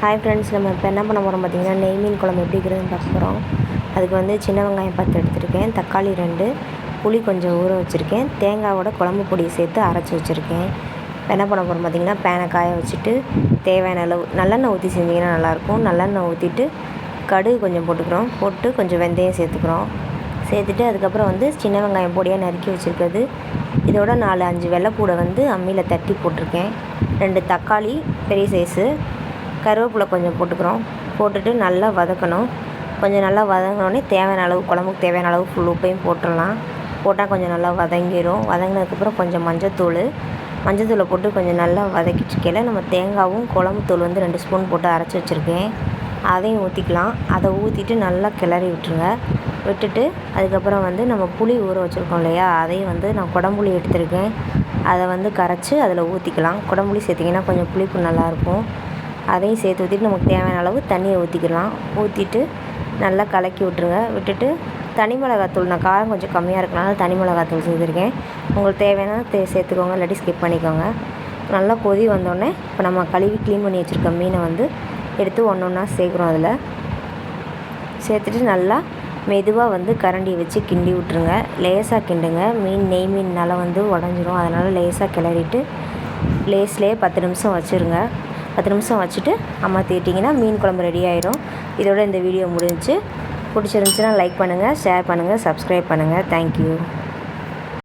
Hi friends, நம்ம இப்போ என்ன பண்ண போகிறோம் பார்த்திங்கன்னா, நெய் மீன் குழம்பு எப்படி இருக்குதுன்னு பார்க்க போகிறோம். அதுக்கு வந்து சின்ன வெங்காயம் 10 எடுத்துருக்கேன், தக்காளி 2, புளி கொஞ்சம் ஊற வச்சுருக்கேன், தேங்காயோட குழம்பு பொடியை சேர்த்து அரைச்சி வச்சுருக்கேன். இப்போ என்ன பண்ண போகிறோம் பார்த்திங்கன்னா, பேனை காய வச்சுட்டு தேவையான அளவு நல்லெண்ணெய் ஊற்றி செஞ்சிங்கன்னா நல்லாயிருக்கும். நல்லெண்ணெய் ஊற்றிட்டு கடுகு கொஞ்சம் போட்டுக்கிறோம், போட்டு கொஞ்சம் வெந்தயம் சேர்த்துக்கிறோம். சேர்த்துட்டு அதுக்கப்புறம் வந்து சின்ன வெங்காயம் பொடியாக நறுக்கி வச்சுருக்கிறது, இதோட 4-5 வெள்ளைப்பூடை வந்து அம்மியில் தட்டி போட்டிருக்கேன். 2 தக்காளி பெரிய சைஸு, கருவேப்பிலை கொஞ்சம் போட்டுக்கிறோம். போட்டுட்டு நல்லா வதக்கணும். கொஞ்சம் நல்லா வதங்கினோடனே தேவையான அளவு, குழம்புக்கு தேவையான அளவு ஃபுல் உப்பையும் போட்டுடலாம். போட்டால் கொஞ்சம் நல்லா வதங்கிடும். வதங்கினதுக்கப்புறம் கொஞ்சம் மஞ்சத்தூளை போட்டு கொஞ்சம் நல்லா வதக்கிட்டுக்கையில் நம்ம தேங்காயும் குழம்பு தூள் வந்து 2 ஸ்பூன் போட்டு அரைச்சி வச்சுருக்கேன், அதையும் ஊற்றிக்கலாம். அதை ஊற்றிட்டு நல்லா கிளறி விட்டுருங்க. விட்டுட்டு அதுக்கப்புறம் வந்து நம்ம புளி ஊற வச்சுருக்கோம் இல்லையா, அதையும் வந்து நான் குடம்புளி எடுத்துருக்கேன், அதை வந்து கரைச்சி அதில் ஊற்றிக்கலாம். குடம்புளி சேர்த்திங்கன்னா கொஞ்சம் புளிப்பு நல்லாயிருக்கும். அதையும் சேர்த்து ஊற்றிட்டு நமக்கு தேவையான அளவு தண்ணியை ஊற்றிக்கலாம். ஊற்றிட்டு நல்லா கலக்கி விட்டுருங்க. விட்டுட்டு தனி மிளகாத்தூள், நான் காரம் கொஞ்சம் கம்மியாக இருக்கனால தனி மிளகாத்தூள் சேர்த்துருக்கேன். உங்களுக்கு தேவையான சேர்த்துக்கோங்க, இல்லாட்டி ஸ்கிப் பண்ணிக்கோங்க. நல்லா கொதி வந்தோடனே இப்போ நம்ம கழுவி க்ளீன் பண்ணி வச்சுருக்க மீனை வந்து எடுத்து ஒன்றா சேர்க்குறோம். அதில் சேர்த்துட்டு நல்லா மெதுவாக வந்து கரண்டியை வச்சு கிண்டி விட்ருங்க. லேசாக கிண்டுங்க. நெய் மீன்னால வந்து உடஞ்சிரும். அதனால் லேசாக கிளறிட்டு லேஸ்லேயே 10 நிமிஷம் வச்சுருங்க. 10 நிமிஷம் வச்சுட்டு அமர்த்திட்டிங்கன்னா மீன் குழம்பு ரெடி ஆயிடும். இதோட இந்த வீடியோ முடிஞ்சிச்சு. பிடிச்சிருந்துச்சுன்னா லைக் பண்ணுங்கள், ஷேர் பண்ணுங்கள், சப்ஸ்கிரைப் பண்ணுங்கள். தேங்க்யூ.